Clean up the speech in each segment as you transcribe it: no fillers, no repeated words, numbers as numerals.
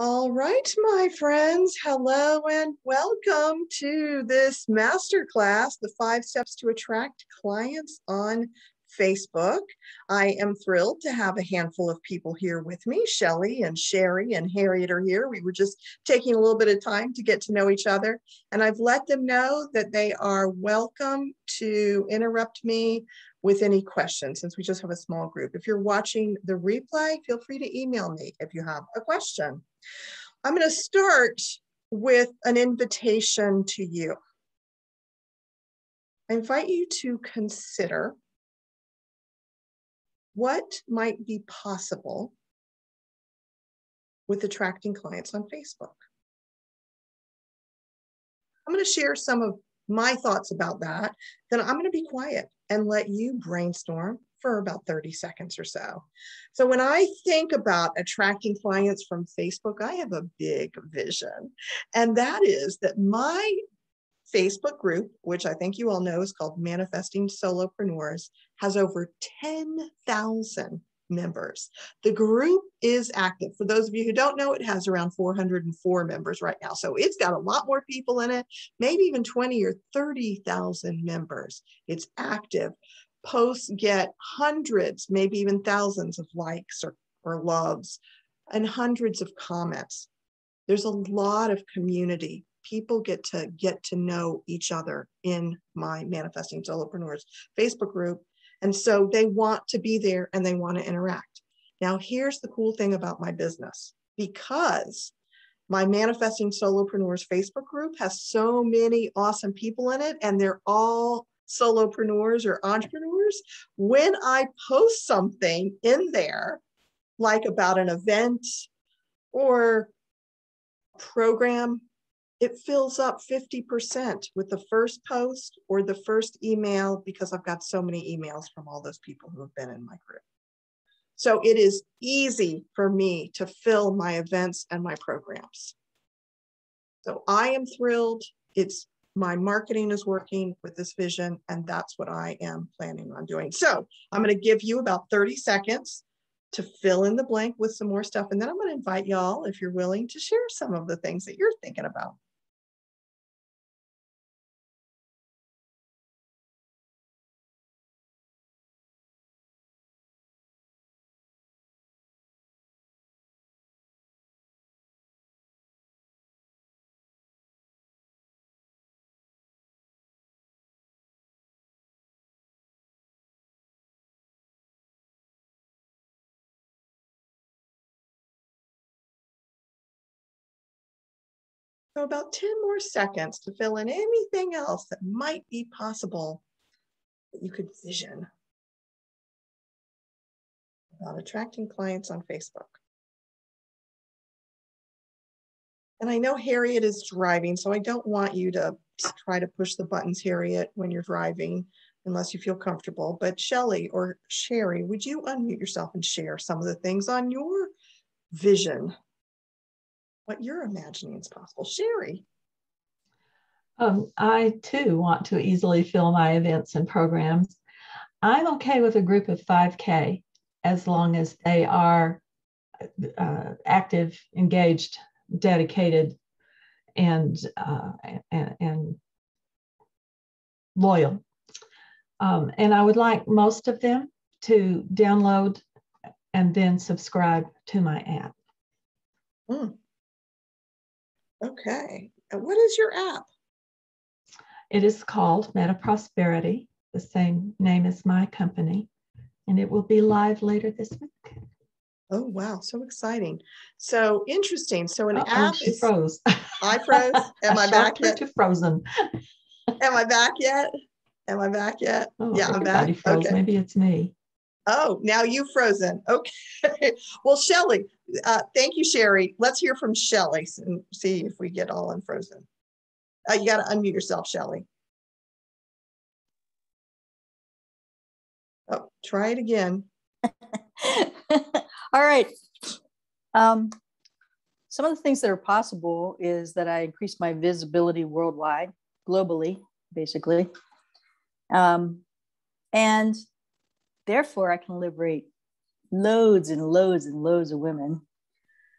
All right, my friends, hello and welcome to this masterclass, the 5 Steps to Attract Clients on Facebook. I am thrilled to have a handful of people here with me. Shelley and Sherry and Harriet are here. We were just taking a little bit of time to get to know each other, and I've let them know that they are welcome to interrupt me with any questions, since we just have a small group. If you're watching the replay, feel free to email me if you have a question. I'm going to start with an invitation to you. I invite you to consider what might be possible with attracting clients on Facebook. I'm going to share some of my thoughts about that. Then I'm going to be quiet and let you brainstorm for about 30 seconds or so. So when I think about attracting clients from Facebook, I have a big vision. And that is that my Facebook group, which I think you all know is called Manifesting Solopreneurs, has over 10,000 members. The group is active. For those of you who don't know, it has around 404 members right now. So it's got a lot more people in it, maybe even 20 or 30,000 members. It's active. Posts get hundreds, maybe even thousands of likes or loves and hundreds of comments. There's a lot of community. People get to know each other in my Manifesting Solopreneurs Facebook group. And so they want to be there and they want to interact. Now, here's the cool thing about my business. Because my Manifesting Solopreneurs Facebook group has so many awesome people in it, and they're all solopreneurs or entrepreneurs, when I post something in there, like about an event or program, it fills up 50% with the first post or the first email, because I've got so many emails from all those people who have been in my group. So it is easy for me to fill my events and my programs. So I am thrilled. My marketing is working with this vision, and that's what I am planning on doing. So I'm going to give you about 30 seconds to fill in the blank with some more stuff. And then I'm going to invite y'all, if you're willing, to share some of the things that you're thinking about. So about 10 more seconds to fill in anything else that might be possible that you could vision about attracting clients on Facebook. And I know Harriet is driving, so I don't want you to try to push the buttons, Harriet, when you're driving, unless you feel comfortable. But Shelley or Sherry, would you unmute yourself and share some of the things on your vision, what you're imagining is possible? Sherry. I too want to easily fill my events and programs. I'm okay with a group of 5K as long as they are active, engaged, dedicated, and loyal. And I would like most of them to download and then subscribe to my app. Okay. And what is your app? It is called Meta Prosperity, the same name as my company, and it will be live later this week. Oh, wow. So exciting. So interesting. So an app she froze. I froze. Am I back yet? To frozen. Am I back yet? Am I back yet? Oh, yeah, I'm back. Everybody froze. Okay. Maybe it's me. Oh, now you've frozen. Okay. Well, Shelley, thank you, Sherry. Let's hear from Shelley and see if we get all unfrozen. You got to unmute yourself, Shelley. Oh, try it again. All right. Some of the things that are possible is that I increase my visibility worldwide, globally, basically. And therefore, I can liberate loads and loads and loads of women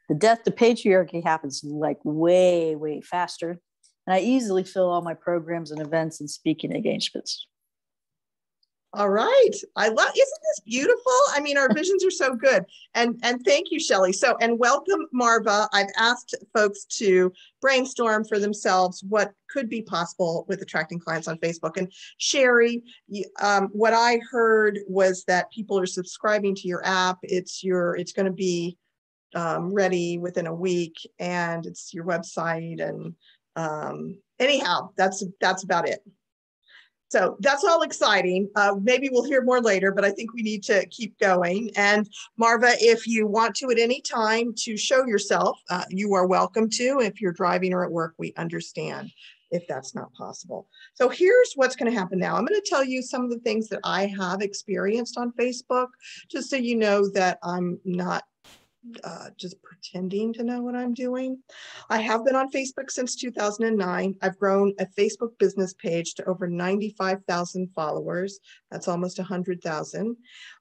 The death to patriarchy happens like way, way faster. And I easily fill all my programs and events and speaking engagements. All right. I love, isn't this beautiful? I mean, our visions are so good. And thank you, Shelley. So, and welcome, Marva. I've asked folks to brainstorm for themselves what could be possible with attracting clients on Facebook. And Sherry, what I heard was that people are subscribing to your app. It's going to be ready within a week, and it's your website. And anyhow, that's about it. So that's all exciting. Maybe we'll hear more later, but I think we need to keep going. And Marva, if you want to at any time to show yourself, you are welcome to. If you're driving or at work, we understand if that's not possible. So here's what's going to happen now. I'm going to tell you some of the things that I have experienced on Facebook, just so you know that I'm not just pretending to know what I'm doing. I have been on Facebook since 2009. I've grown a Facebook business page to over 95,000 followers. That's almost 100,000.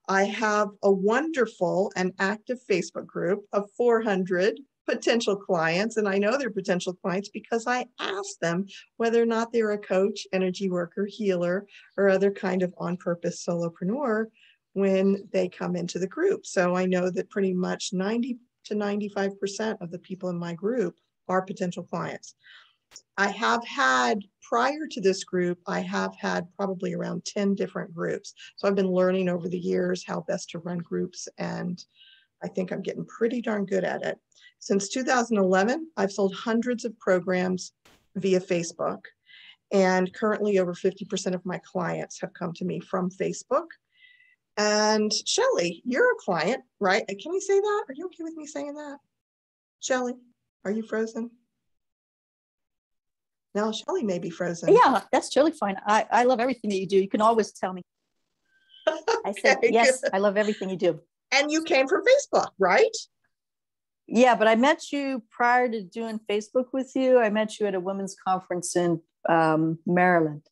I have a wonderful and active Facebook group of 400 potential clients. And I know they're potential clients because I ask them whether or not they're a coach, energy worker, healer, or other kind of on-purpose solopreneur when they come into the group. So I know that pretty much 90 to 95% of the people in my group are potential clients. I have had, prior to this group, I have had probably around 10 different groups. So I've been learning over the years how best to run groups, and I think I'm getting pretty darn good at it. Since 2011, I've sold hundreds of programs via Facebook, and currently over 50% of my clients have come to me from Facebook. And Shelley, you're a client, right? Can I say that? Are you okay with me saying that? Shelley, are you frozen? No, Shelley may be frozen. Yeah, that's totally fine. I love everything that you do. You can always tell me. I said, yes, I love everything you do. And you came from Facebook, right? Yeah, but I met you prior to doing Facebook with you. I met you at a women's conference in Maryland.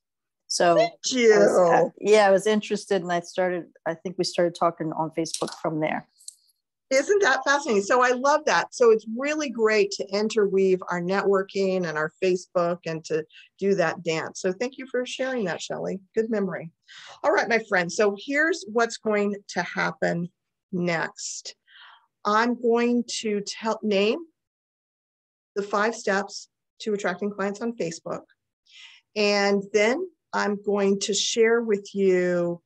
So I was interested, and I think we started talking on Facebook from there. Isn't that fascinating? So I love that. So it's really great to interweave our networking and our Facebook and to do that dance. So thank you for sharing that, Shelley. Good memory. All right, my friends. So here's what's going to happen next. I'm going to name the 5 steps to attracting clients on Facebook. And then I'm going to share with you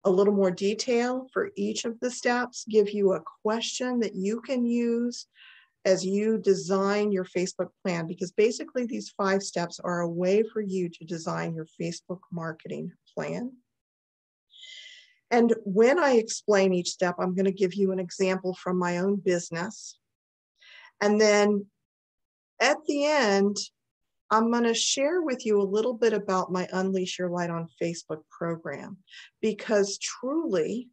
a little more detail for each of the steps, give you a question that you can use as you design your Facebook plan, because basically these 5 steps are a way for you to design your Facebook marketing plan. And when I explain each step, I'm going to give you an example from my own business. And then at the end, I'm going to share with you a little bit about my Unleash Your Light on Facebook program, because truly,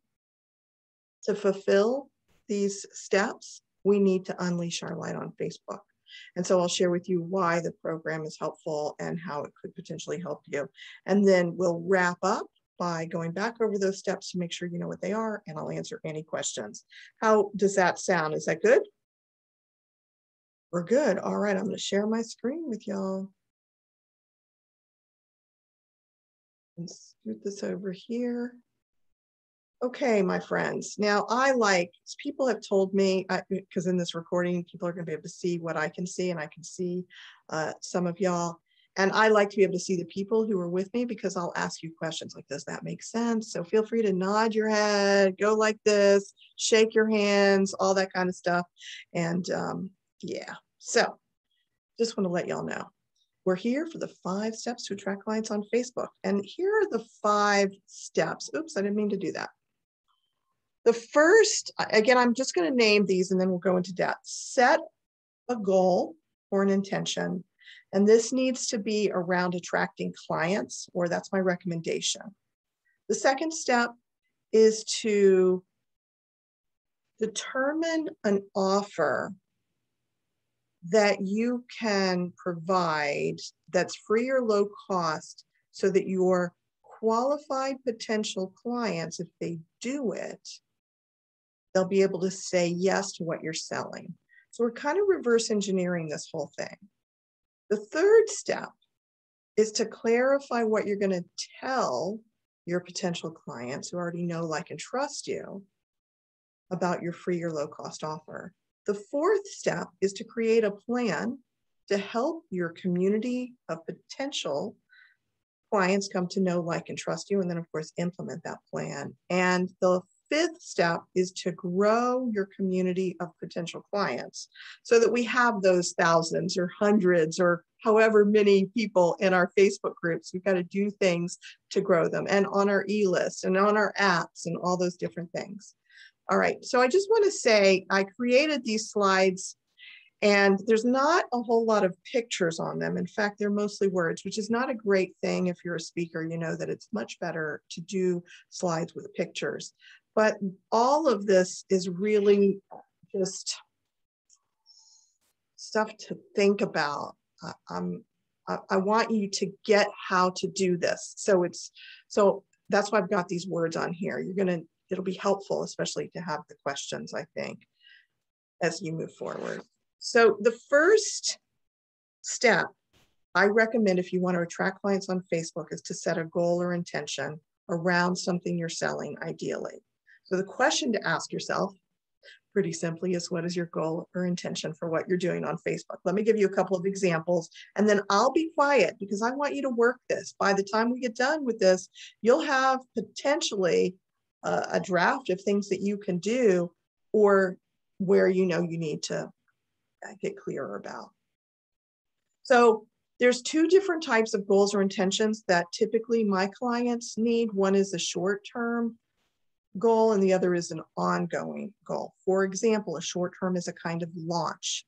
to fulfill these steps, we need to unleash our light on Facebook. And so I'll share with you why the program is helpful and how it could potentially help you. And then we'll wrap up by going back over those steps to make sure you know what they are, and I'll answer any questions. How does that sound? Is that good? We're good. All right, I'm going to share my screen with y'all. And scoot this over here. Okay, my friends. Now, people have told me, because in this recording, people are going to be able to see what I can see, and I can see some of y'all. And I like to be able to see the people who are with me, because I'll ask you questions like, does that make sense? So feel free to nod your head, go like this, shake your hands, all that kind of stuff. And yeah, so just want to let y'all know. We're here for the 5 steps to attract clients on Facebook. And here are the 5 steps. Oops, I didn't mean to do that. The first, again, I'm just going to name these and then we'll go into depth. Set a goal or an intention. And this needs to be around attracting clients, or that's my recommendation. The second step is to determine an offer that you can provide that's free or low cost, so that your qualified potential clients, if they do it, they'll be able to say yes to what you're selling. So we're kind of reverse engineering this whole thing. The third step is to clarify what you're going to tell your potential clients who already know, like, and trust you about your free or low-cost offer. The fourth step is to create a plan to help your community of potential clients come to know, like, and trust you, and then, of course, implement that plan. And the fifth step is to grow your community of potential clients so that we have those thousands or hundreds or however many people in our Facebook groups. We've got to do things to grow them, and on our e-list and on our apps and all those different things. All right, so I just want to say I created these slides, and there's not a whole lot of pictures on them. In fact, they're mostly words, which is not a great thing. If you're a speaker, you know that it's much better to do slides with pictures. But all of this is really just stuff to think about. I want you to get how to do this. So that's why I've got these words on here. It'll be helpful, especially to have the questions, I think, as you move forward. So the first step I recommend if you want to attract clients on Facebook is to set a goal or intention around something you're selling, ideally. So the question to ask yourself, pretty simply, is what is your goal or intention for what you're doing on Facebook? Let me give you a couple of examples, and then I'll be quiet because I want you to work this. By the time we get done with this, you'll have potentially a draft of things that you can do, or where you know you need to get clearer about. So there's two different types of goals or intentions that typically my clients need. One is a short-term goal and the other is an ongoing goal. For example, a short-term is a kind of launch.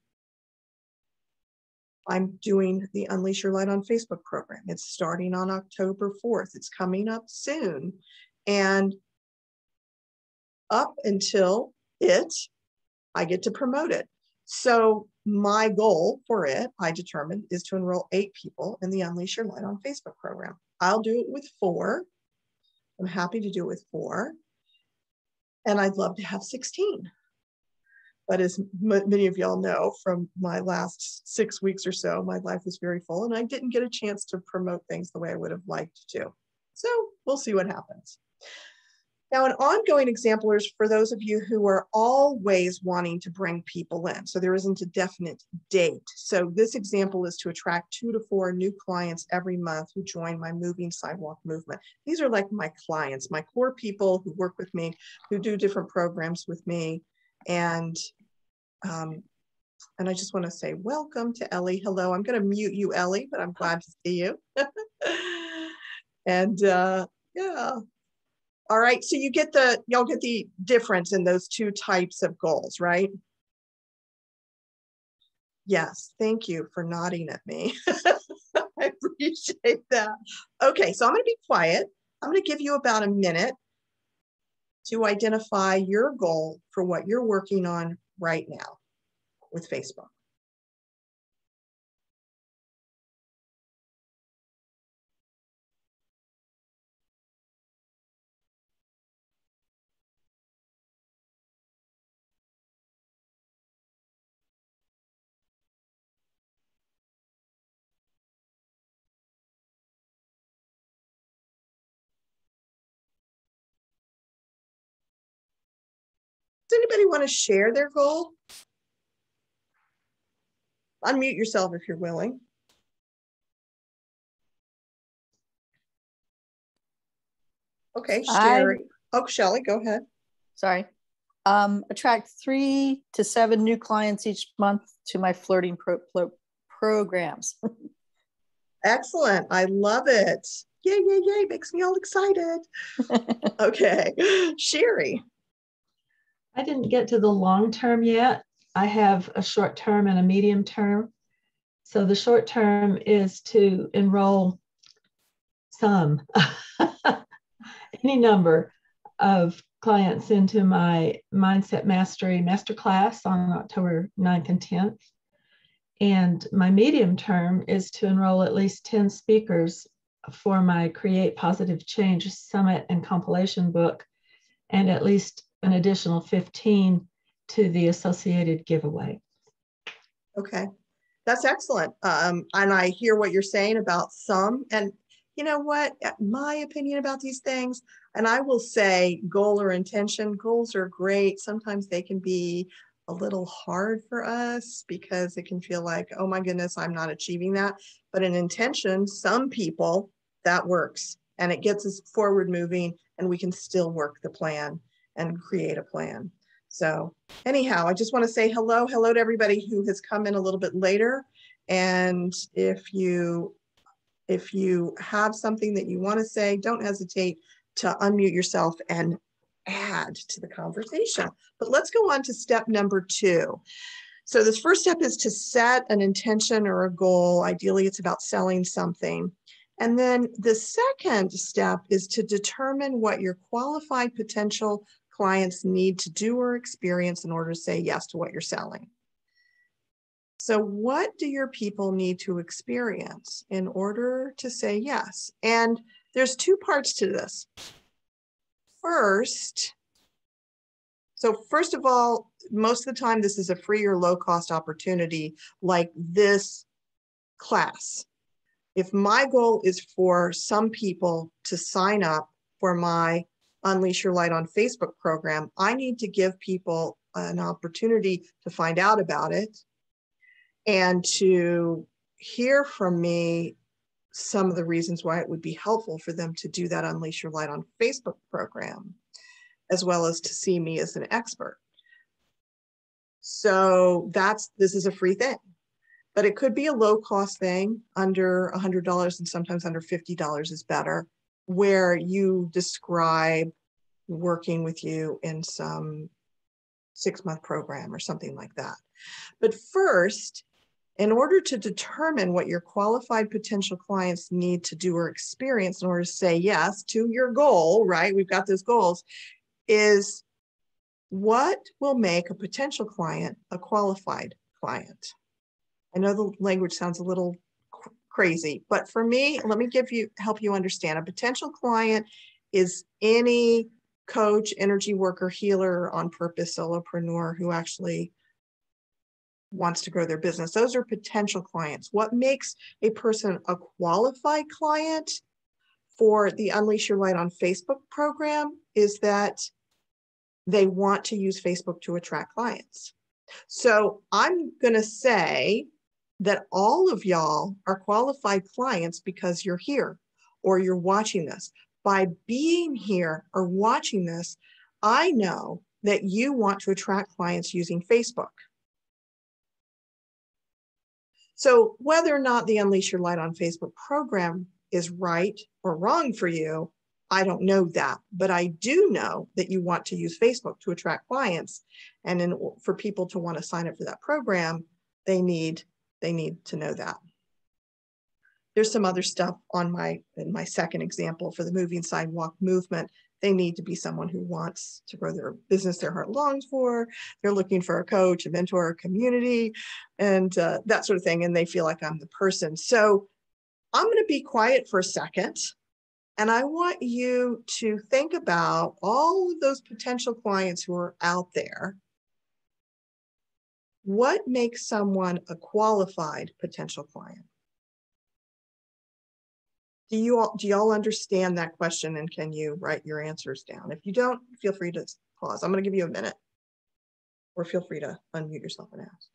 I'm doing the Unleash Your Light on Facebook program. It's starting on October 4th. It's coming up soon. And up until I get to promote it. So my goal for it, I determined, is to enroll 8 people in the Unleash Your Light on Facebook program. I'll do it with 4. I'm happy to do it with 4. And I'd love to have 16. But as many of y'all know from my last 6 weeks or so, my life was very full and I didn't get a chance to promote things the way I would have liked to. So we'll see what happens. Now, an ongoing example is for those of you who are always wanting to bring people in. So there isn't a definite date. So this example is to attract 2 to 4 new clients every month who join my Moving Sidewalk movement. These are like my clients, my core people who work with me, who do different programs with me. And I just want to say welcome to Ellie. Hello, I'm going to mute you, Ellie, but I'm glad to see you. And yeah. All right, so y'all get the difference in those 2 types of goals, right? Yes, thank you for nodding at me. I appreciate that. Okay, so I'm gonna be quiet. I'm gonna give you about a minute to identify your goal for what you're working on right now with Facebook. Does anybody want to share their goal? Unmute yourself if you're willing. Okay, Sherry. Oh, Shelley, go ahead. Sorry. Attract 3 to 7 new clients each month to my flirting programs. Excellent. I love it. Yay, yay, yay. Makes me all excited. Okay. Sherry. I didn't get to the long term yet. I have a short term and a medium term. So the short term is to enroll any number of clients into my Mindset Mastery Masterclass on October 9th and 10th. And my medium term is to enroll at least 10 speakers for my Create Positive Change Summit and compilation book, and at least an additional 15 to the associated giveaway. Okay, that's excellent. And I hear what you're saying about some, and you know what, my opinion about these things, and I will say goal or intention, goals are great. Sometimes they can be a little hard for us because it can feel like, oh my goodness, I'm not achieving that. But an intention, some people, that works and it gets us forward moving and we can still work the plan and create a plan. So anyhow, I just want to say hello to everybody who has come in a little bit later. And if you have something that you want to say, don't hesitate to unmute yourself and add to the conversation. But let's go on to step number 2. So this first step is to set an intention or a goal. Ideally, it's about selling something. And then the second step is to determine what your qualified potential clients need to do or experience in order to say yes to what you're selling. So what do your people need to experience in order to say yes? And there's 2 parts to this. First of all, most of the time, this is a free or low cost opportunity like this class. If my goal is for some people to sign up for my Unleash Your Light on Facebook program, I need to give people an opportunity to find out about it and to hear from me some of the reasons why it would be helpful for them to do that Unleash Your Light on Facebook program, as well as to see me as an expert. So this is a free thing, but it could be a low cost thing under $100 and sometimes under $50 is better, where you describe working with you in some 6-month program or something like that. But first, in order to determine what your qualified potential clients need to do or experience in order to say yes to your goal, right? We've got those goals, is what will make a potential client a qualified client? I know the language sounds a little crazy, but for me, let me help you understand. A potential client is any coach, energy worker, healer, on purpose, solopreneur who actually wants to grow their business. Those are potential clients. What makes a person a qualified client for the Unleash Your Light on Facebook program is that they want to use Facebook to attract clients. So I'm going to say that all of y'all are qualified clients because you're here or you're watching this. By being here or watching this, I know that you want to attract clients using Facebook. So whether or not the Unleash Your Light on Facebook program is right or wrong for you, I don't know that, but I do know that you want to use Facebook to attract clients. And for people to want to sign up for that program, they need to know that. There's some other stuff in my second example for the moving sidewalk movement. They need to be someone who wants to grow their business their heart longs for. They're looking for a coach, a mentor, a community, and that sort of thing. And they feel like I'm the person. So I'm going to be quiet for a second. And I want you to think about all of those potential clients who are out there. What makes someone a qualified potential client? Do you all understand that question, and can you write your answers down? If you don't, feel free to pause. I'm going to give you a minute, or feel free to unmute yourself and ask.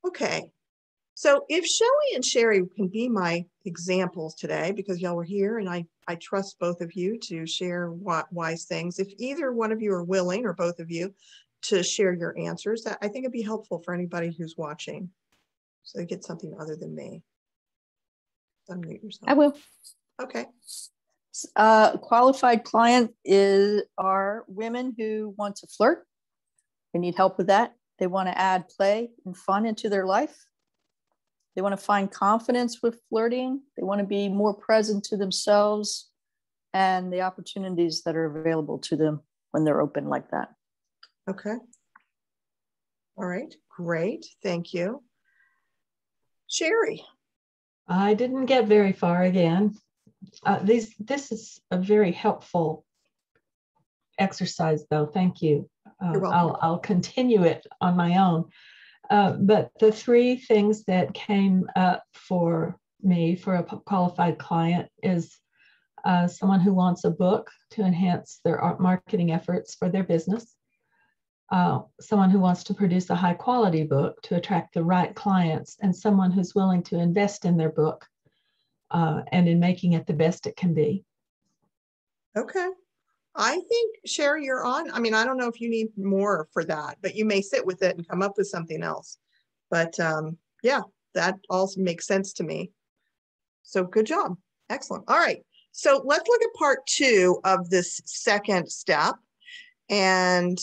Okay, so if Shelley and Sherry can be my examples today, because y'all were here and I trust both of you to share wise things. If either one of you are willing, or both of you, to share your answers, I think it'd be helpful for anybody who's watching, so they get something other than me. Unmute yourself. I will. Okay. Qualified client are women who want to flirt. They need help with that. They want to add play and fun into their life. They want to find confidence with flirting. They want to be more present to themselves and the opportunities that are available to them when they're open like that. Okay. All right. Great. Thank you. Sherry. I didn't get very far again. This is a very helpful exercise, though. Thank you. You're welcome. I'll continue it on my own. But the three things that came up for me for a qualified client is someone who wants a book to enhance their marketing efforts for their business. Someone who wants to produce a high quality book to attract the right clients, and someone who's willing to invest in their book and in making it the best it can be. Okay. I think, Sherry, you're on. I mean, I don't know if you need more for that, but you may sit with it and come up with something else. But yeah, that also makes sense to me. So good job. Excellent. All right. So let's look at part 2 of this second step, and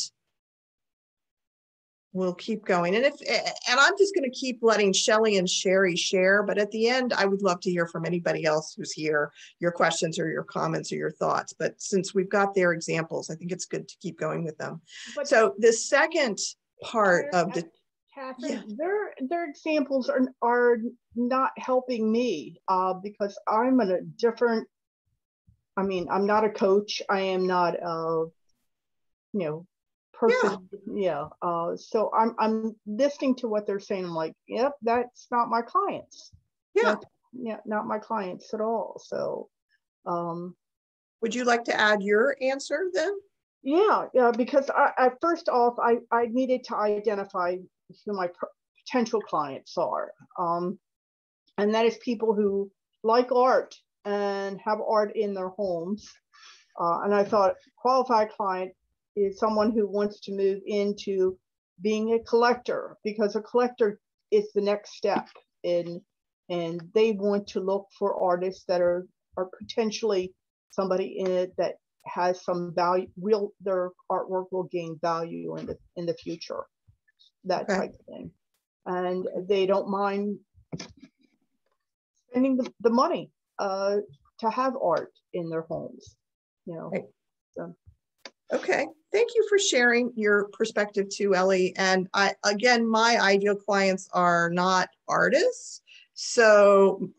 we'll keep going. And I'm just going to keep letting Shelley and Sherry share, but at the end, I would love to hear from anybody else who's here, your questions or your comments or your thoughts. But since we've got their examples, I think it's good to keep going with them. But so the second part of the Kathryn, their examples are not helping me because I'm in a different, I mean, I'm not a coach. I am not a, person. Yeah. So I'm listening to what they're saying. I'm like, yep, that's not my clients. Yeah. Not my clients at all. So would you like to add your answer then? Yeah, because I first off, I needed to identify who my potential clients are. And that is people who like art and have art in their homes. And I thought qualified client is someone who wants to move into being a collector, because a collector is the next step and they want to look for artists that are potentially somebody in it that has some value, their artwork will gain value in the future, that type of thing. And they don't mind spending the money to have art in their homes, Right. So. Okay, thank you for sharing your perspective too, Ellie. And again, my ideal clients are not artists. So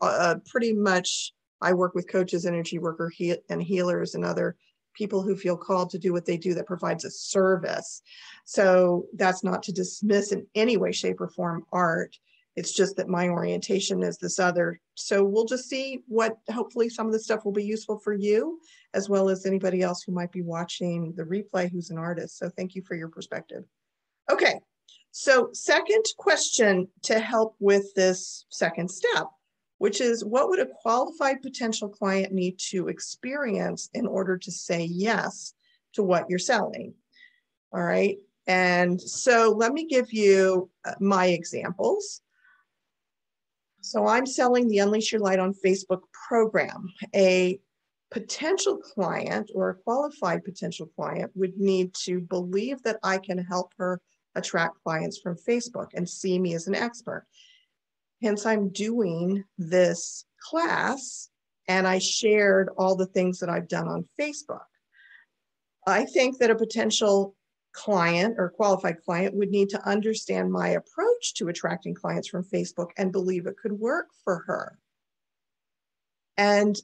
pretty much I work with coaches, energy workers, and healers and other people who feel called to do what they do that provides a service. So that's not to dismiss in any way, shape, or form art. It's just that my orientation is this other. So we'll just see what, hopefully some of the stuff will be useful for you, as well as anybody else who might be watching the replay who's an artist. So thank you for your perspective. Okay, so second question to help with this second step, which is what would a qualified potential client need to experience in order to say yes to what you're selling? All right, and so let me give you my examples. So I'm selling the Unleash Your Light on Facebook program. A potential client or a qualified potential client would need to believe that I can help her attract clients from Facebook and see me as an expert. Hence, I'm doing this class and I shared all the things that I've done on Facebook. I think that a potential client or qualified client would need to understand my approach to attracting clients from Facebook and believe it could work for her. And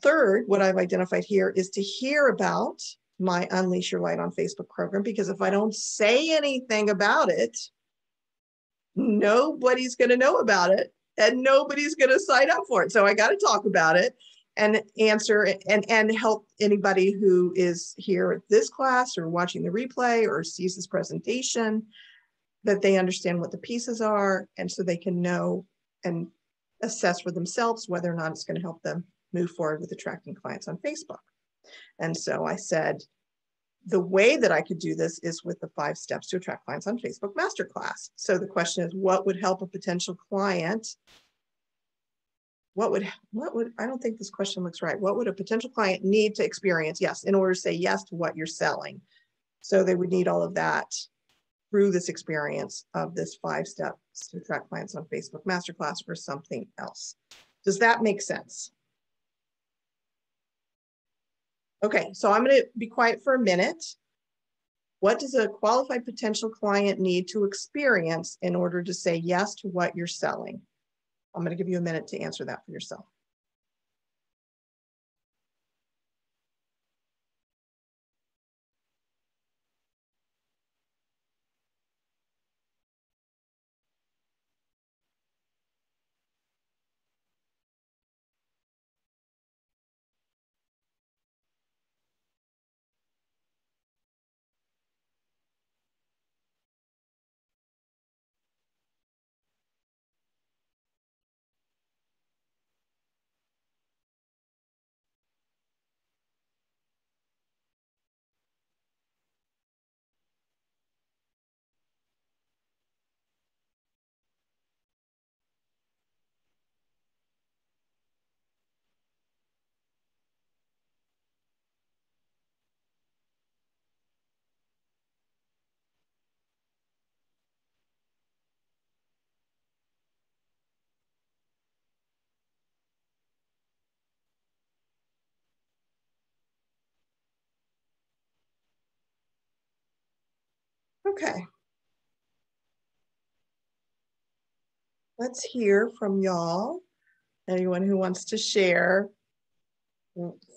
third, what I've identified here is to hear about my Unleash Your Light on Facebook program, because if I don't say anything about it, nobody's going to know about it and nobody's going to sign up for it. So I got to talk about it and answer and help anybody who is here at this class or watching the replay or sees this presentation, that they understand what the pieces are, and so they can know and assess for themselves whether or not it's going to help them move forward with attracting clients on Facebook. And so I said, the way that I could do this is with the 5 steps to attract clients on Facebook masterclass. So the question is, what would help a potential client what would, I don't think this question looks right. What would a potential client need to experience? Yes, in order to say yes to what you're selling. So they would need all of that through this experience of this 5 steps to attract clients on Facebook Masterclass or something else. Does that make sense? Okay, so I'm going to be quiet for a minute. What does a qualified potential client need to experience in order to say yes to what you're selling? I'm going to give you a minute to answer that for yourself. Okay. Let's hear from y'all. Anyone who wants to share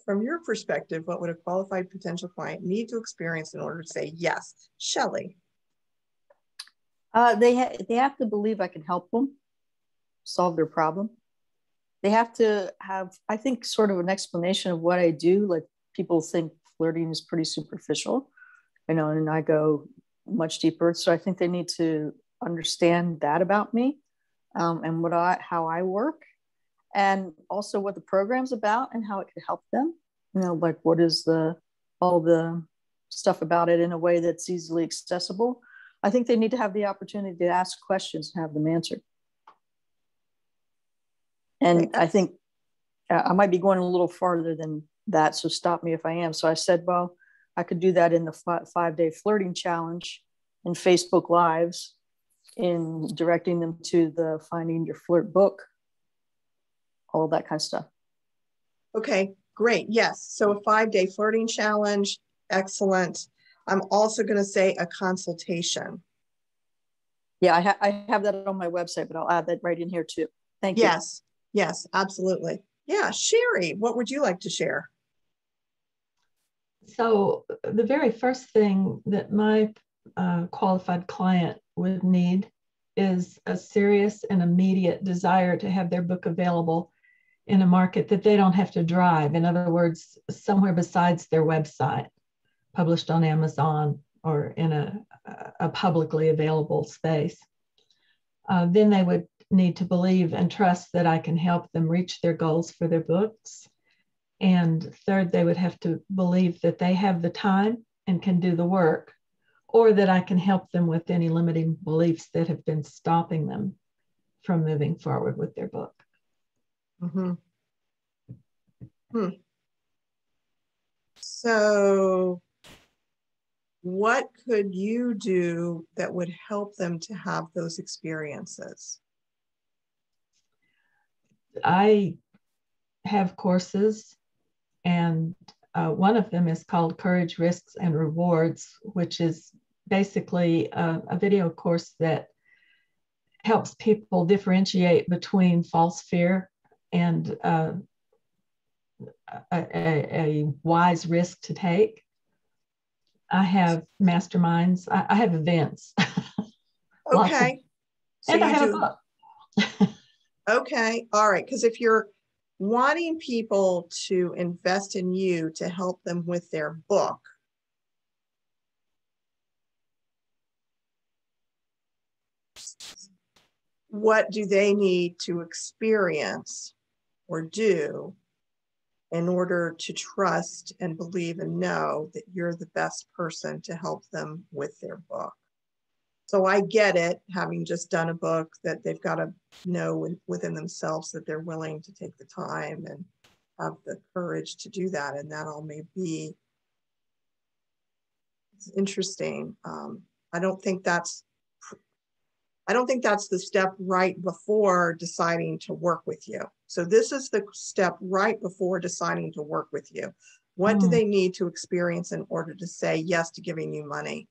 from your perspective, what would a qualified potential client need to experience in order to say yes? Shelley. They have to believe I can help them solve their problem. They have to have, I think, sort of an explanation of what I do. Like, people think flirting is pretty superficial, you know, and I go much deeper. So I think they need to understand that about me, and how I work, and also what the program's about and how it could help them. You know, like, what is all the stuff about it in a way that's easily accessible. I think they need to have the opportunity to ask questions and have them answered. And I think I might be going a little farther than that, so stop me if I am. So I said, well, I could do that in the 5-day flirting challenge in Facebook Lives, in directing them to the Finding Your Flirt book, all of that kind of stuff. Okay, great. Yes. So a 5-day flirting challenge. Excellent. I'm also going to say a consultation. Yeah, I have that on my website, but I'll add that right in here too. Thank you. Yes. Yes, absolutely. Yeah. Sherry, what would you like to share? So the very first thing that my qualified client would need is a serious and immediate desire to have their book available in a market that they don't have to drive. In other words, somewhere besides their website, published on Amazon or in a publicly available space. Then they would need to believe and trust that I can help them reach their goals for their books. And third, they would have to believe that they have the time and can do the work, or that I can help them with any limiting beliefs that have been stopping them from moving forward with their book. Mm-hmm. So what could you do that would help them to have those experiences? I have courses, and one of them is called Courage, Risks, and Rewards, which is basically a video course that helps people differentiate between false fear and a wise risk to take. I have masterminds. I have events. Okay. And I have a book. Okay. All right. Because if you're wanting people to invest in you to help them with their book, what do they need to experience or do in order to trust and believe and know that you're the best person to help them with their book? So I get it, having just done a book, that they've got to know within themselves that they're willing to take the time and have the courage to do that. And that all may be, it's interesting. I don't think that's the step right before deciding to work with you. So this is the step right before deciding to work with you. What do they need to experience in order to say yes to giving you money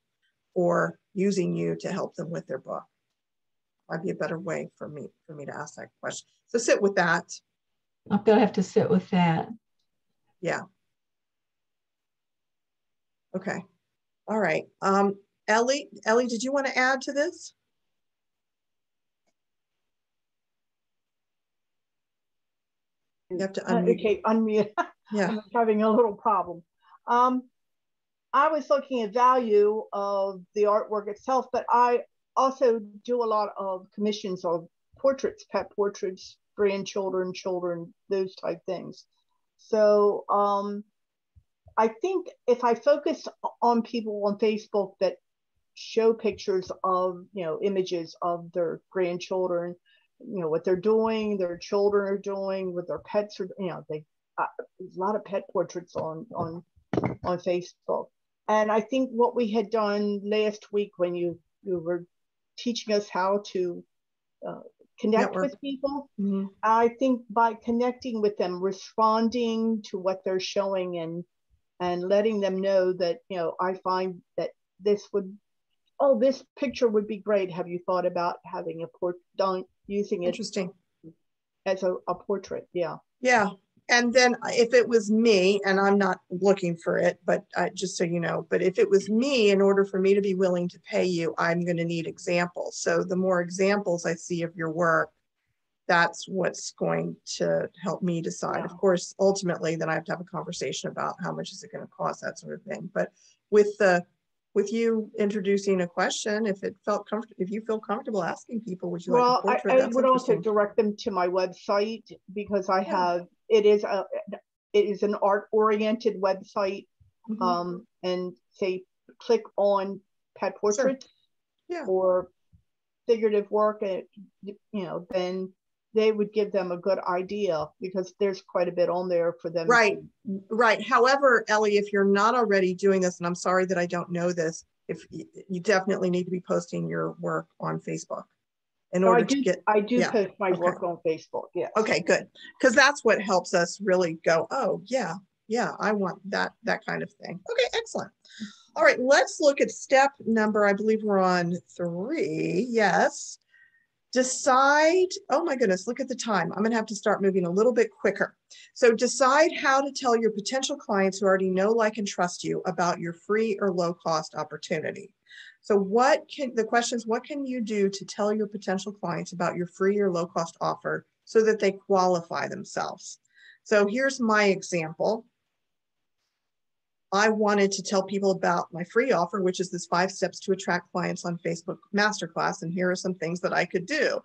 or using you to help them with their book? Might be a better way for me to ask that question. So sit with that. I'm gonna have to sit with that. Yeah. Okay. All right. Ellie, did you want to add to this? You have to unmute. Okay, unmute. Yeah. I'm having a little problem. I was looking at value of the artwork itself, but I also do a lot of commissions of portraits, pet portraits, grandchildren, children, those type things. So I think if I focus on people on Facebook that show pictures of, images of their grandchildren, what they're doing, their children are doing, what their pets are, there's a lot of pet portraits on Facebook. And I think what we had done last week when you were teaching us how to connect with people, I think by connecting with them, responding to what they're showing and letting them know that, I find that this picture would be great. Have you thought about having using it as a portrait? Yeah. Yeah. And then if it was me, and I'm not looking for it, but just so you know, but if it was me, in order for me to be willing to pay you, I'm going to need examples. So the more examples I see of your work, that's what's going to help me decide. Yeah. Of course, ultimately, then I have to have a conversation about how much is it going to cost, that sort of thing. But with you introducing a question, if you feel comfortable asking people, would you like a portrait? I would also direct them to my website, because I have, it is an art-oriented website, and say, click on pet portraits or figurative work, then they would give them a good idea, because there's quite a bit on there for them. Right. However, Ellie, if you're not already doing this, and I'm sorry that I don't know this, if you definitely need to be posting your work on Facebook in order to get. I do post my work on Facebook. Yeah. Okay, good. Because that's what helps us really go, oh yeah, I want that kind of thing. Okay, excellent. All right, let's look at step number, I believe we're on 3. Yes. Decide, oh my goodness, look at the time. I'm going to have to start moving a little bit quicker. So decide how to tell your potential clients who already know, like, and trust you about your free or low cost opportunity. So the question is, what can you do to tell your potential clients about your free or low cost offer so that they qualify themselves? So here's my example. I wanted to tell people about my free offer, which is this 5 steps to attract clients on Facebook masterclass. And here are some things that I could do.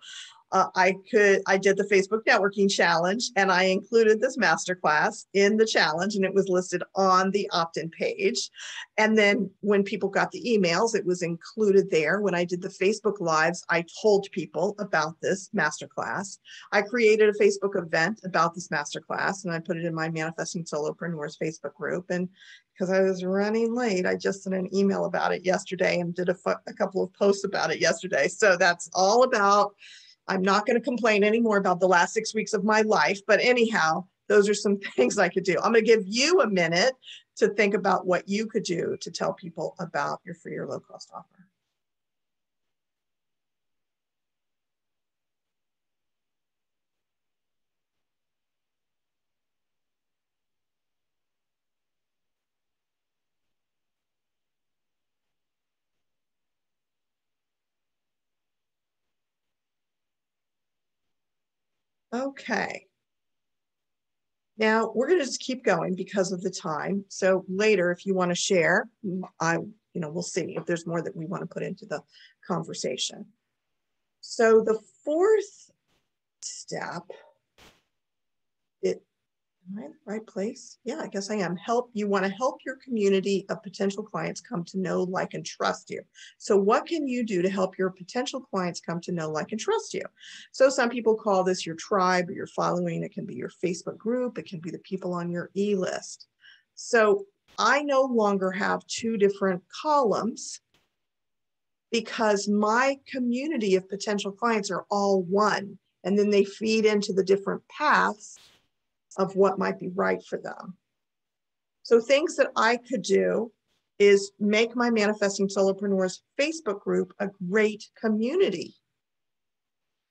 I did the Facebook networking challenge, and I included this masterclass in the challenge, and it was listed on the opt-in page. And then when people got the emails, it was included there. When I did the Facebook lives, I told people about this masterclass. I created a Facebook event about this masterclass, and I put it in my Manifesting Solopreneurs Facebook group. And because I was running late, I just sent an email about it yesterday and did a couple of posts about it yesterday. So that's all about, I'm not going to complain anymore about the last 6 weeks of my life, but anyhow, those are some things I could do. I'm going to give you a minute to think about what you could do to tell people about your free or low cost offer. Okay. Now we're going to just keep going because of the time. So later, if you want to share, we'll see if there's more that we want to put into the conversation. So the 4th step, Am I in the right place? Yeah, I guess I am. You want to help your community of potential clients come to know, like, and trust you. So what can you do to help your potential clients come to know, like, and trust you? So some people call this your tribe or your following. It can be your Facebook group. It can be the people on your e-list. So I no longer have two different columns because my community of potential clients are all one, and then they feed into the different paths of what might be right for them. So things that I could do is make my Manifesting Solopreneurs Facebook group a great community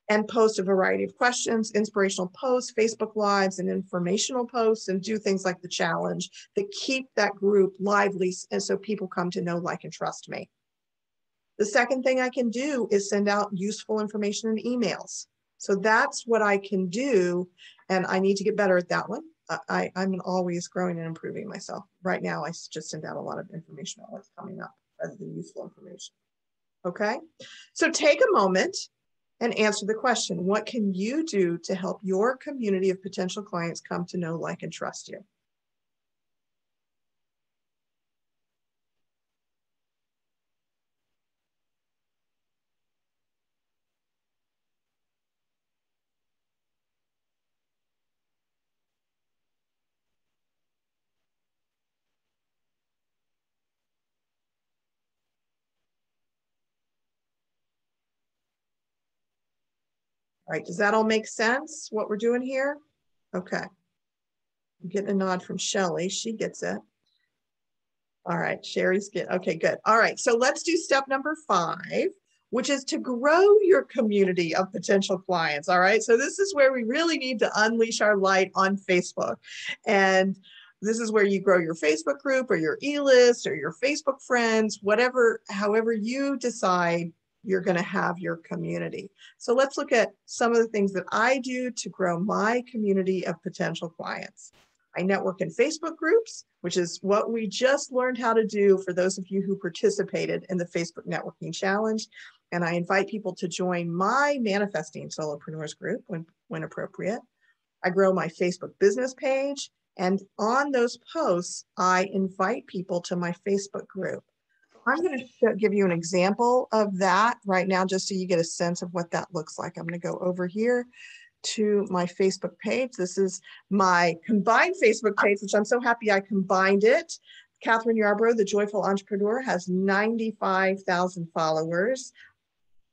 and post a variety of questions, inspirational posts, Facebook Lives, and informational posts, and do things like the challenge that keep that group lively and so people come to know, like, and trust me. The second thing I can do is send out useful information in emails. So that's what I can do, and I need to get better at that one. I'm always growing and improving myself. Right now, I just send out a lot of information on what's coming up rather than useful information. Okay, so take a moment and answer the question, what can you do to help your community of potential clients come to know, like, and trust you? All right, does that all make sense, what we're doing here? Okay. I'm getting a nod from Shelly. She gets it. All right, Sherry's good. Okay, good. All right, so let's do step number 5, which is to grow your community of potential clients. All right, so this is where we really need to unleash our light on Facebook. And this is where you grow your Facebook group or your e-list or your Facebook friends, whatever, however you decide you're going to have your community. So let's look at some of the things that I do to grow my community of potential clients. I network in Facebook groups, which is what we just learned how to do for those of you who participated in the Facebook Networking Challenge. And I invite people to join my Manifesting Solopreneurs group when appropriate. I grow my Facebook business page. And on those posts, I invite people to my Facebook group. I'm going to give you an example of that right now, just so you get a sense of what that looks like. I'm going to go over here to my Facebook page. This is my combined Facebook page, which I'm so happy I combined it. Kathryn Yarborough, the Joyful Entrepreneur, has 95,000 followers.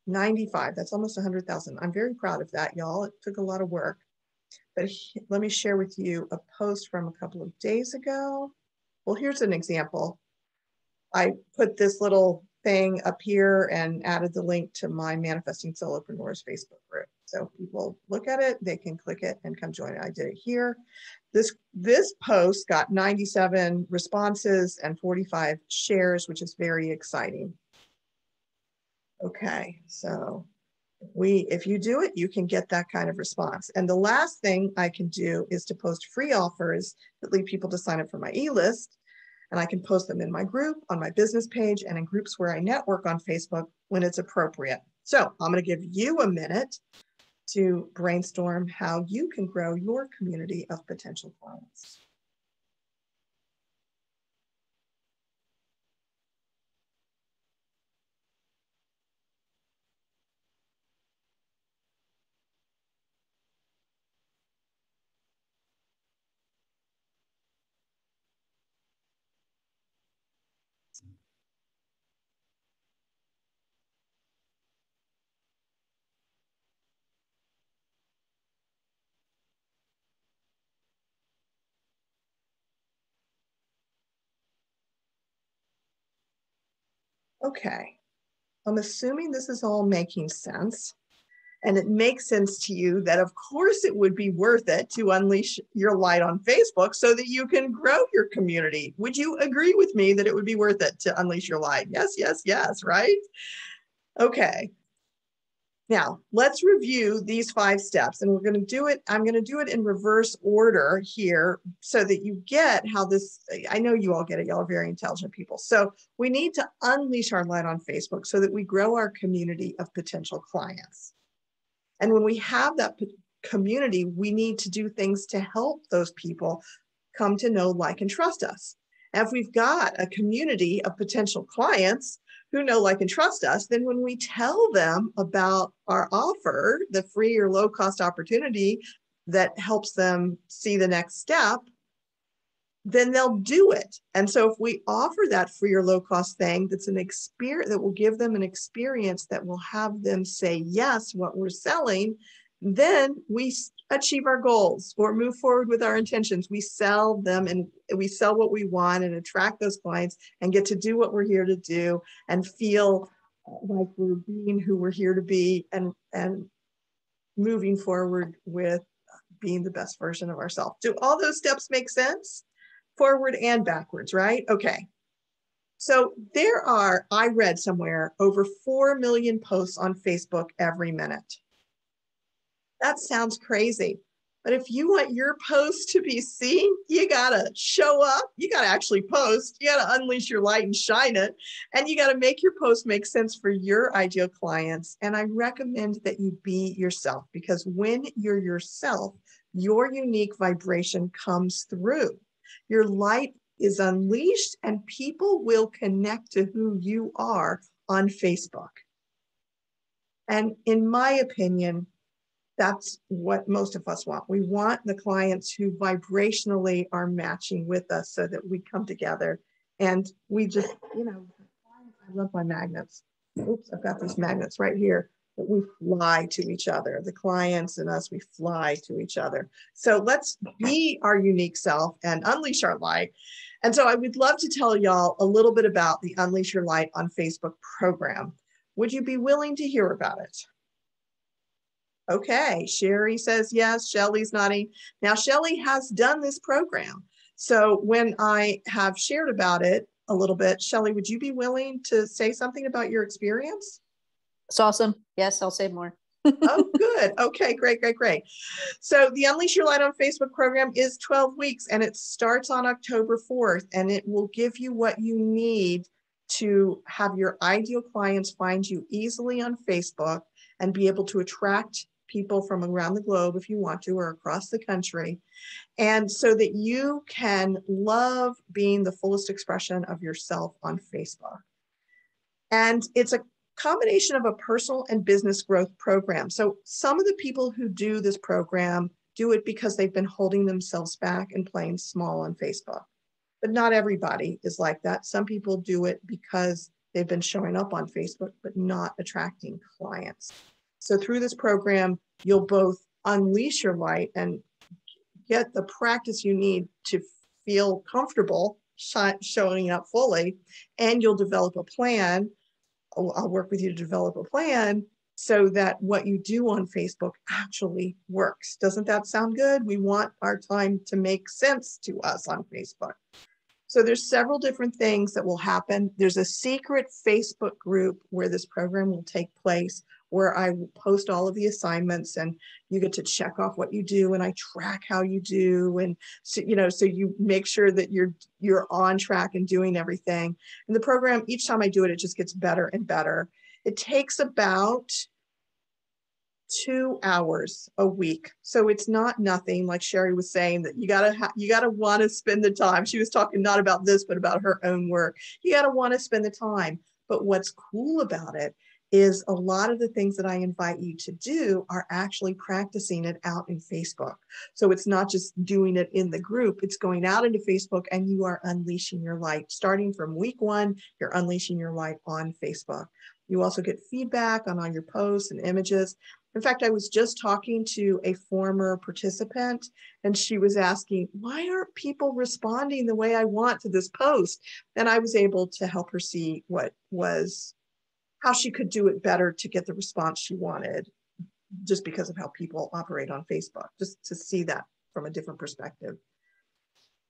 95, that's almost 100,000. I'm very proud of that, y'all. It took a lot of work. But let me share with you a post from a couple of days ago. Well, here's an example. I put this little thing up here and added the link to my Manifesting Solopreneurs Facebook group. So people look at it, they can click it and come join it. I did it here. This post got 97 responses and 45 shares, which is very exciting. Okay, so if you do it, you can get that kind of response. And the last thing I can do is to post free offers that lead people to sign up for my e-list. And I can post them in my group, on my business page, and in groups where I network on Facebook when it's appropriate. So I'm going to give you a minute to brainstorm how you can grow your community of potential clients. Okay, I'm assuming this is all making sense. And it makes sense to you that, of course, it would be worth it to unleash your light on Facebook so that you can grow your community. Would you agree with me that it would be worth it to unleash your light? Yes, yes, yes, right? Okay. Now, let's review these 5 steps, and we're going to do it. I'm going to do it in reverse order here so that you get how this, I know you all get it. Y'all are very intelligent people. So we need to unleash our light on Facebook so that we grow our community of potential clients. And when we have that community, we need to do things to help those people come to know, like, and trust us. And if we've got a community of potential clients who know, like, and trust us, then when we tell them about our offer, the free or low cost opportunity that helps them see the next step, then they'll do it. And so if we offer that free or low cost thing, that's an experience that will give them an experience that will have them say yes, what we're selling, then we achieve our goals or move forward with our intentions. We sell them and we sell what we want and attract those clients and get to do what we're here to do and feel like we're being who we're here to be and moving forward with being the best version of ourselves. Do all those steps make sense? Forward and backwards, right? Okay. So there are, I read somewhere, over 4 million posts on Facebook every minute. That sounds crazy. But if you want your post to be seen, you gotta show up, you gotta actually post, you gotta unleash your light and shine it, and you gotta make your post make sense for your ideal clients. And I recommend that you be yourself, because when you're yourself, your unique vibration comes through. Your light is unleashed and people will connect to who you are on Facebook. And in my opinion, that's what most of us want. We want the clients who vibrationally are matching with us so that we come together and we just, you know, I love my magnets. Oops, I've got these magnets right here. That we fly to each other. The clients and us, we fly to each other. So let's be our unique self and unleash our light. And so I would love to tell y'all a little bit about the Unleash Your Light on Facebook program. Would you be willing to hear about it? Okay, Sherry says yes, Shelly's nodding. Now, Shelly has done this program. So when I have shared about it a little bit, Shelly, would you be willing to say something about your experience? It's awesome. Yes, I'll say more. Oh, good. Okay, great, great, great. So the Unleash Your Light on Facebook program is 12 weeks and it starts on October 4th, and it will give you what you need to have your ideal clients find you easily on Facebook and be able to attract people from around the globe if you want to, or across the country. And so that you can love being the fullest expression of yourself on Facebook. And it's a combination of a personal and business growth program. So some of the people who do this program do it because they've been holding themselves back and playing small on Facebook. But not everybody is like that. Some people do it because they've been showing up on Facebook, but not attracting clients. So through this program, you'll both unleash your light and get the practice you need to feel comfortable showing up fully, and you'll develop a plan. I'll work with you to develop a plan so that what you do on Facebook actually works. Doesn't that sound good? We want our time to make sense to us on Facebook. So there's several different things that will happen. There's a secret Facebook group where this program will take place, where I will post all of the assignments and you get to check off what you do, and I track how you do. And so, you know, so you make sure that you're on track and doing everything. And the program, each time I do it, it just gets better and better. It takes about 2 hours a week. So it's not nothing, like Sherry was saying, that you gotta want to spend the time. She was talking not about this, but about her own work. You gotta want to spend the time. But what's cool about it is a lot of the things that I invite you to do are actually practicing it out in Facebook. So it's not just doing it in the group, it's going out into Facebook and you are unleashing your light. Starting from week 1, you're unleashing your light on Facebook. You also get feedback on all your posts and images. In fact, I was just talking to a former participant and she was asking, why aren't people responding the way I want to this post? And I was able to help her see how she could do it better to get the response she wanted, just because of how people operate on Facebook, just to see that from a different perspective.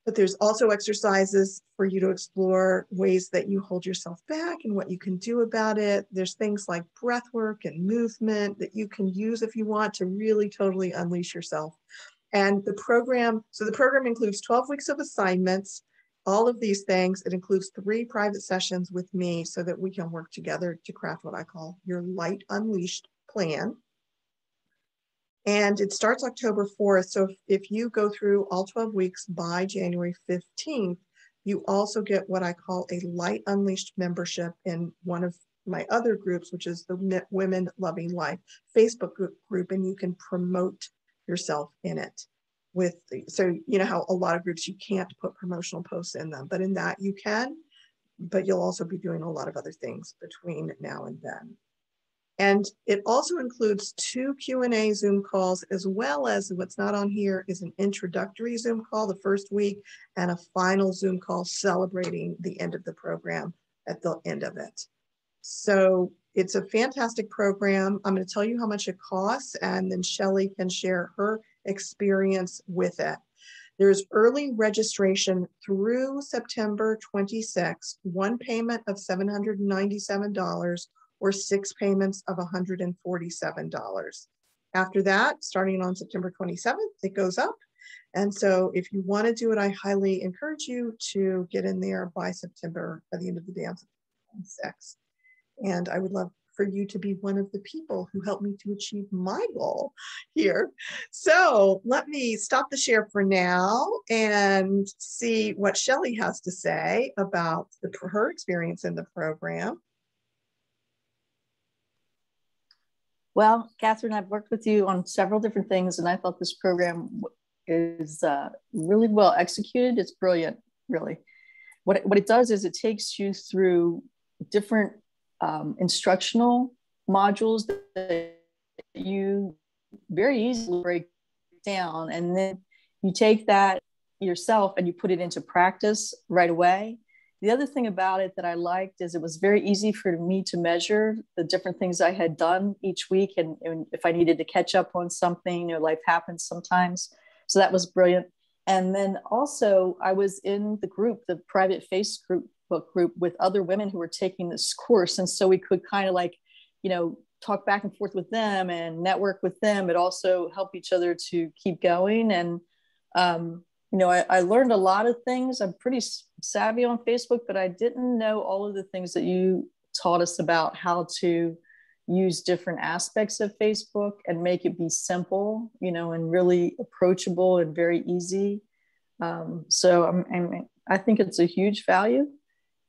But there's also exercises for you to explore ways that you hold yourself back and what you can do about it. There's things like breath work and movement that you can use if you want to really totally unleash yourself. And the program includes 12 weeks of assignments, all of these things. It includes 3 private sessions with me so that we can work together to craft what I call your Light Unleashed plan. And it starts October 4th. So if you go through all 12 weeks by January 15th, you also get what I call a Light Unleashed membership in one of my other groups, which is the Women Loving Life Facebook group, and you can promote yourself in it. So you know how a lot of groups you can't put promotional posts in them, but in that you can, but you'll also be doing a lot of other things between now and then. And it also includes 2 Q&A Zoom calls, as well as what's not on here is an introductory Zoom call the first week and a final Zoom call celebrating the end of the program at the end of it. So it's a fantastic program. I'm going to tell you how much it costs, and then Shelley can share her experience with it. There's early registration through September 26th, one payment of $797 or 6 payments of $147. After that, starting on September 27th, it goes up. And so if you want to do it, I highly encourage you to get in there by the end of the day on September 26th. And I would love for you to be one of the people who helped me to achieve my goal here. So let me stop the share for now and see what Shelley has to say about her experience in the program. Well, Kathryn, I've worked with you on several different things, and I thought this program is really well executed. It's brilliant, really. What it does is it takes you through different instructional modules that you very easily break down, and then you take that yourself and you put it into practice right away. The other thing about it that I liked is it was very easy for me to measure the different things I had done each week, and if I needed to catch up on something, or life happens sometimes. So that was brilliant. And then also I was in the group, the private Facebook group with other women who were taking this course. And so we could kind of like, talk back and forth with them and network with them, but also help each other to keep going. And, I learned a lot of things. I'm pretty savvy on Facebook, but I didn't know all of the things that you taught us about how to use different aspects of Facebook and make it be simple, and really approachable and very easy. So I think it's a huge value.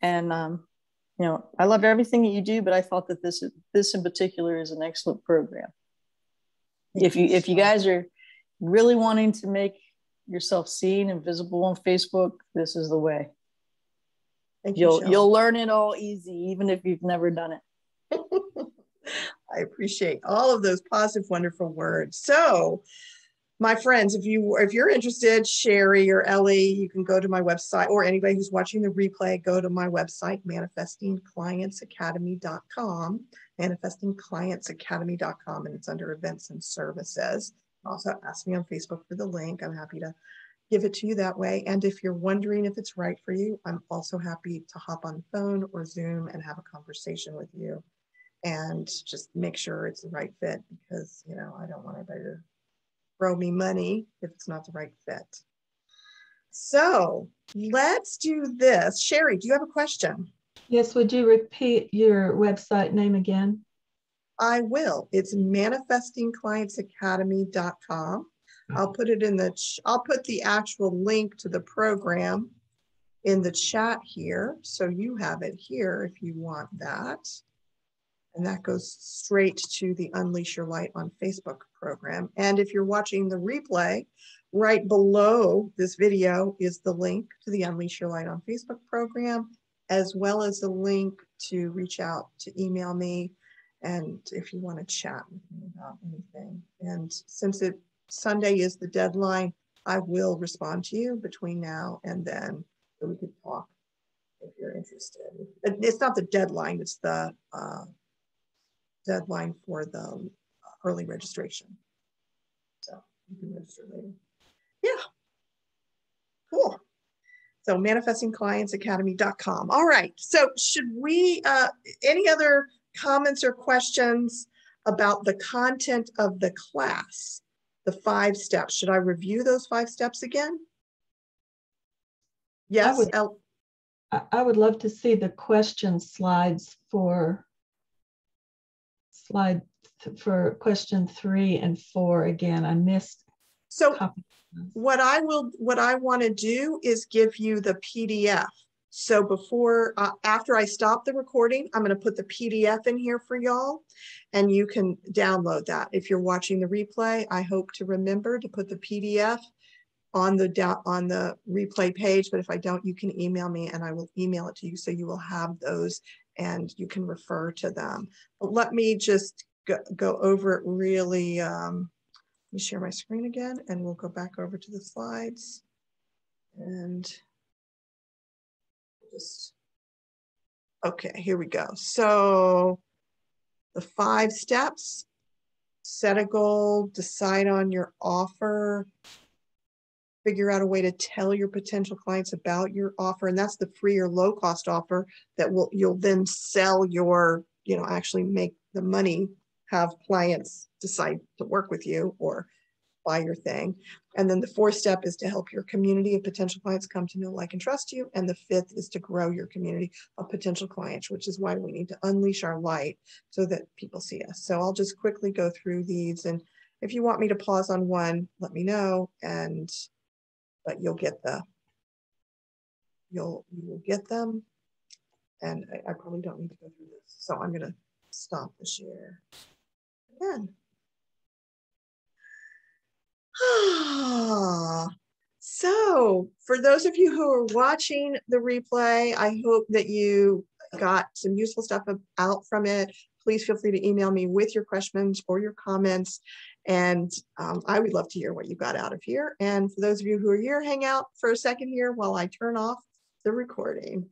And, I love everything that you do, but I thought that this in particular is an excellent program. If you guys are really wanting to make yourself seen and visible on Facebook, this is the way. You'll learn it all easy, even if you've never done it. I appreciate all of those positive, wonderful words. So, my friends, if you're interested, Sherry or Ellie, you can go to my website, or anybody who's watching the replay, go to my website, manifestingclientsacademy.com, manifestingclientsacademy.com, and it's under events and services. Also ask me on Facebook for the link. I'm happy to give it to you that way. And if you're wondering if it's right for you, I'm also happy to hop on the phone or Zoom and have a conversation with you and just make sure it's the right fit, because, I don't want anybody to throw me money if it's not the right fit. So let's do this. Sherry, do you have a question? Yes, would you repeat your website name again? I will. It's manifestingclientsacademy.com. I'll put it I'll put the actual link to the program in the chat here. So you have it here if you want that. And that goes straight to the Unleash Your Light on Facebook program. And if you're watching the replay, right below this video is the link to the Unleash Your Light on Facebook program, as well as the link to reach out, to email me, and if you want to chat with me about anything. And since Sunday is the deadline, I will respond to you between now and then, so we could talk if you're interested. It's not the deadline, it's the deadline for the early registration. So you can register later. Yeah, cool. So manifestingclientsacademy.com. All right, so should we, any other comments or questions about the content of the class, the 5 steps? Should I review those 5 steps again? Yes. I would love to see the question slides for slide for question 3 and 4 again. I missed. So what I want to do is give you the PDF. So before, after I stop the recording, I'm going to put the PDF in here for y'all, and you can download that. If you're watching the replay, I hope to remember to put the PDF on the replay page. But if I don't, you can email me and I will email it to you. So you will have those and you can refer to them. But let me just go over it really. Let me share my screen again and we'll go back over to the slides. And just, okay, here we go. So the 5 steps: set a goal, decide on your offer, figure out a way to tell your potential clients about your offer. And that's the free or low cost offer that you'll then sell your, actually make the money, have clients decide to work with you or buy your thing. And then the 4th step is to help your community of potential clients come to know, like, and trust you. And the 5th is to grow your community of potential clients, which is why we need to unleash our light so that people see us. So I'll just quickly go through these. And if you want me to pause on one, let me know. But you'll get you will get them. And I probably don't need to go through this. So I'm going to stop the share again. So for those of you who are watching the replay, I hope that you got some useful stuff out from it. Please feel free to email me with your questions or your comments. And I would love to hear what you got out of here. And for those of you who are here, hang out for a second here while I turn off the recording.